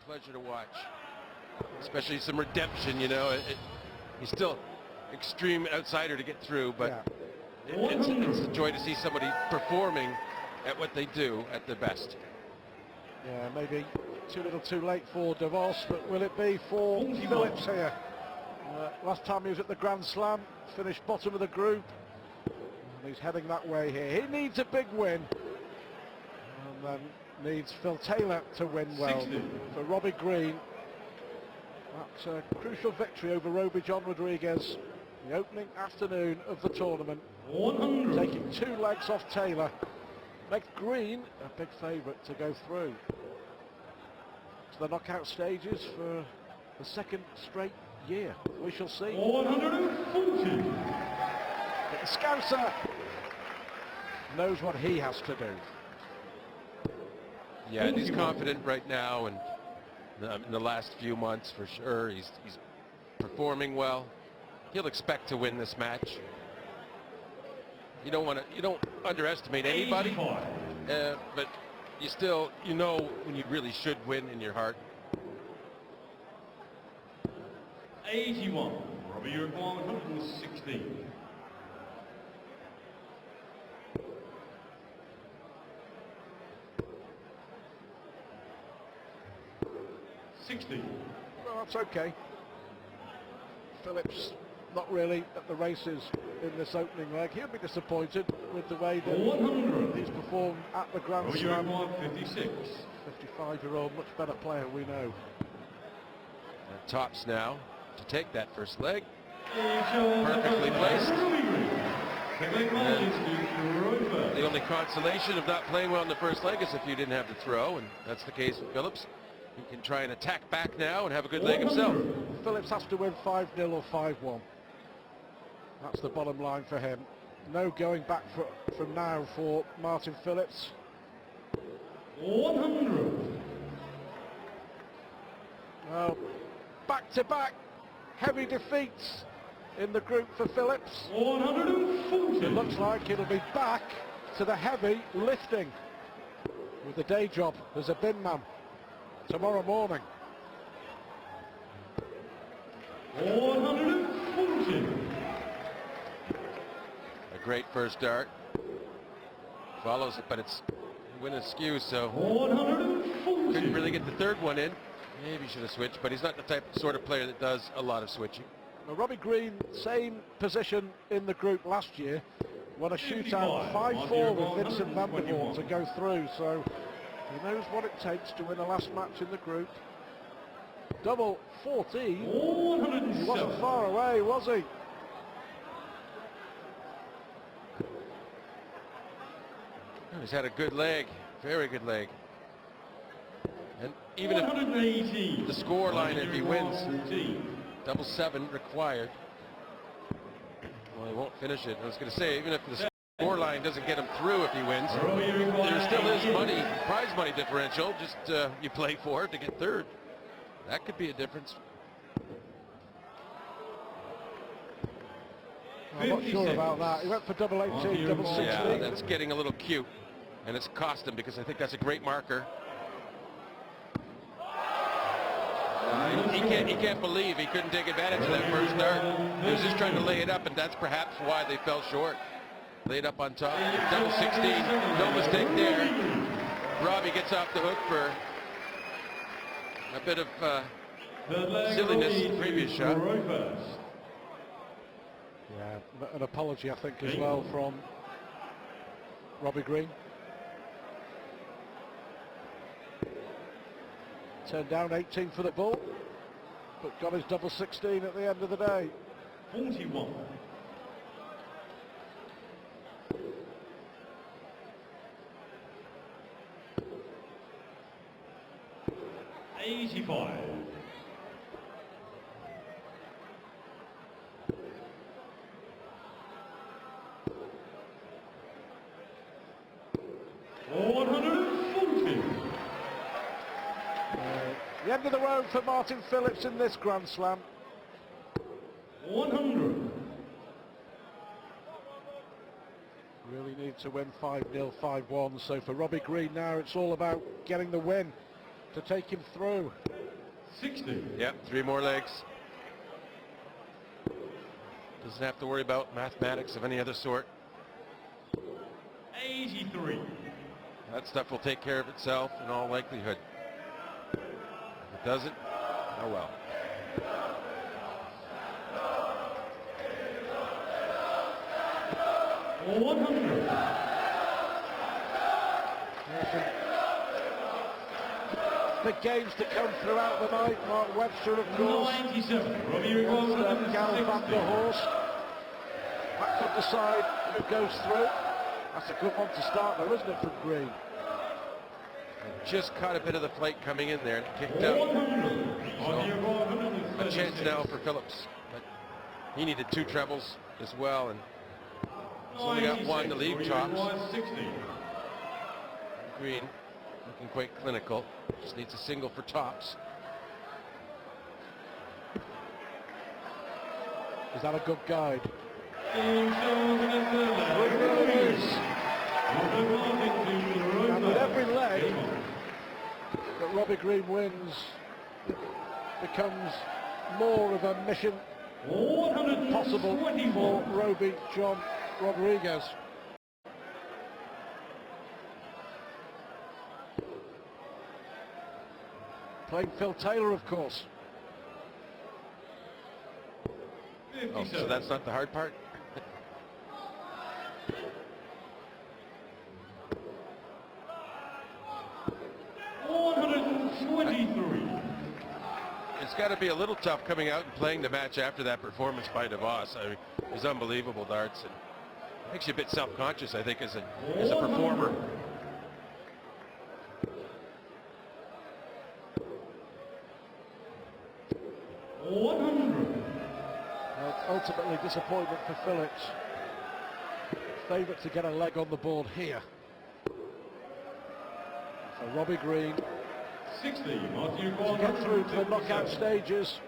pleasure to watch. Especially some redemption, you know. He's still extreme outsider to get through, but it's a joy to see somebody performing at what they do at their best. Yeah, maybe too little too late for DeVos, but will it be for Phillips here? Last time he was at the Grand Slam, finished bottom of the group, and he's heading that way here. He needs a big win, and then needs Phil Taylor to win well. For Robbie Green, that's a crucial victory over Robbie John Rodriguez, the opening afternoon of the tournament, taking 2 legs off Taylor. Makes Green a big favourite to go through to the knockout stages for the 2nd straight year. We shall see. 140. But the Scouser knows what he has to do. Yeah, and he's confident right now, and in the last few months for sure. He's performing well. He'll expect to win this match. You don't underestimate anybody, but you still, you know when you really should win in your heart. 81. Robbie, you require 116. Well, that's okay. Phillips not really at the races in this opening leg. He'll be disappointed with the way that 100. he's performed at the Grand Slam. 56. 55-year-old, much better player, we know. And tops now to take that first leg. Perfectly placed. And the only consolation of not playing well in the first leg is if you didn't have to throw, and that's the case with Phillips. He can try and attack back now and have a good leg himself. Phillips has to win 5-0 or 5-1. That's the bottom line for him. No going back from now for Martin Phillips. 100. Well, back-to-back heavy defeats in the group for Phillips. 140. It looks like it'll be back to the heavy lifting with the day job as a bin man tomorrow morning. 140. A great first dart. Follows it, but it's win askew, so 140. couldn't really get the third one in. Maybe should have switched, but he's not the sort of player that does a lot of switching. Well, Robbie Green, same position in the group last year, won a shootout 5-4 with Vincent van der Voort to go through, so he knows what it takes to win the last match in the group. Double 14. He wasn't far away, was he? He's had a good leg, very good leg. And even if the score line, if he wins, double 7 required. Well, he won't finish it. I was going to say, even if the score line doesn't get him through if he wins, there still is money, prize money differential, just you play for it to get third. That could be a difference. I'm not sure about that. He went for double 18, double 16. Yeah, that's getting a little cute, and it's cost him because I think that's a great marker. He can't believe he couldn't take advantage of that first dart. He was just trying to lay it up, and that's perhaps why they fell short. Laid up on top. Double 16, no mistake there. Robbie gets off the hook for a bit of silliness in the previous shot. Yeah, an apology, I think, as well from Robbie Green. Turned down 18 for the ball, but got his double 16 at the end of the day. 41. $85. The end of the road for Martin Phillips in this Grand Slam. 100. Really need to win 5-0, 5-1. So for Robbie Green now, it's all about getting the win to take him through. 60. Yep, 3 more legs. Doesn't have to worry about mathematics of any other sort. 83. That stuff will take care of itself in all likelihood. If it doesn't, oh well. Big games to come throughout the night. Mark Webster, of course. 97. Robbie Gal van der Horst. Back on the side, who goes through. That's a good one to start though, isn't it, from Green? Just caught a bit of the flight coming in there and kicked out. So, a chance now for Phillips. But he needed 2 trebles as well, and he's only got 1 to leave tops. Green looking quite clinical. Just needs a single for tops. Is that a good guide? And with every leg that Robbie Green wins, it becomes more of a mission possible for Robbie John Rodriguez. Playing Phil Taylor, of course. Oh, so that's not the hard part? It's got to be a little tough coming out and playing the match after that performance by DeVos. I mean, it was unbelievable darts, and makes you a bit self-conscious, I think, as a performer. Ultimately disappointment for Phillips. Favourite to get a leg on the board here. So Robbie Green 60. to get through to the knockout stages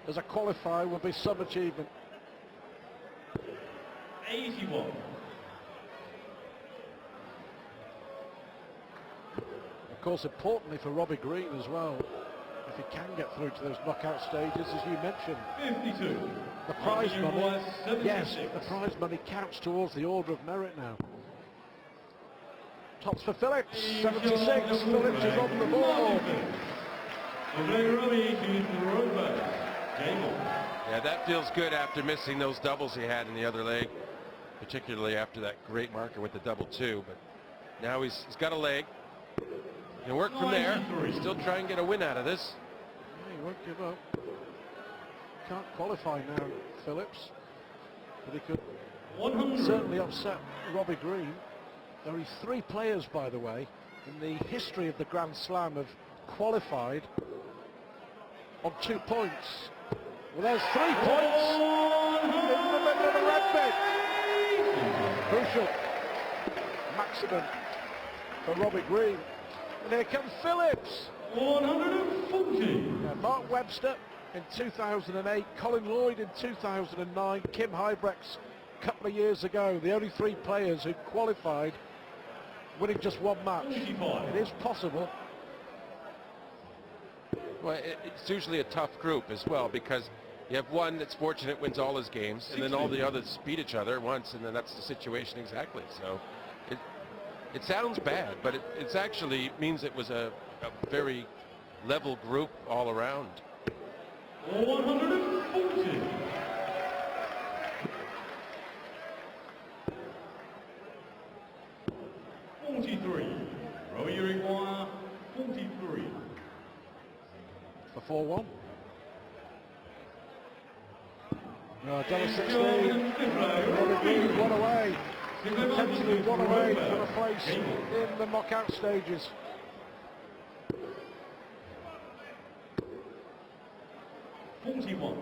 as a qualifier will be some achievement. 81. Of course, importantly for Robbie Green as well, if he can get through to those knockout stages, as you mentioned. 52. The prize money, 76. yes, the prize money counts towards the order of merit now. Tops for Phillips, 76. Phillips is on the board. Yeah, that feels good after missing those doubles he had in the other leg, particularly after that great marker with the double 2. But now he's got a leg. He'll work from there. Still try and get a win out of this. Yeah, he won't give up. Can't qualify now, Phillips, but he could 100. certainly upset Robbie Green. There are 3 players, by the way, in the history of the Grand Slam have qualified on 2 points. Well, there's 3 points in the middle of the red bit. Crucial maximum for Robbie Green. And here comes Phillips. 140. Mark Webster in 2008, Colin Lloyd in 2009, Kim Huybrechts a couple of years ago. The only 3 players who qualified winning just 1 match. 45. It is possible. Well, it's usually a tough group as well, because you have one that's fortunate, wins all his games, and then all the others beat each other once, and then that's the situation exactly. So it sounds bad, but it actually means it was a very level group all around. 140. Robbie require 43. For 4-1. No, double 16. Robbie Green, 1 away. Potentially 1 away from a place in the knockout stages. $41.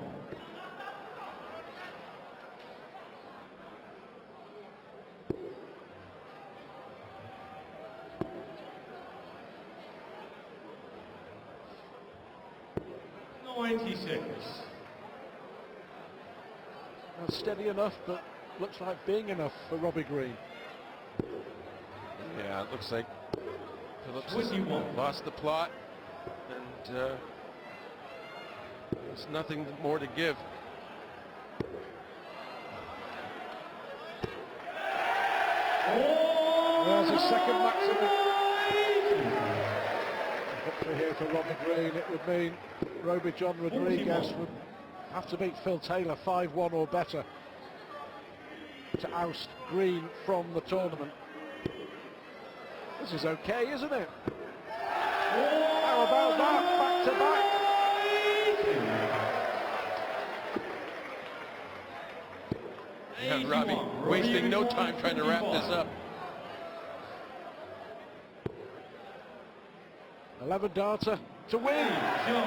Not steady enough, but looks like being enough for Robbie Green. Yeah, it looks like Phillips has 21. lost the plot, and there's nothing more to give. There's his second maximum. Victory here for Robbie Green. It would mean Robbie John Rodriguez would have to beat Phil Taylor 5-1 or better to oust Green from the tournament. This is okay, isn't it? How about that? Back to back. Yeah, Robbie wasting no time trying to wrap this up. 11 darter to win.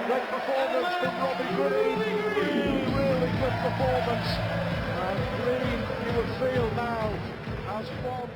Great performance from Robbie Green. Really good performance. And Green, you would feel now, has won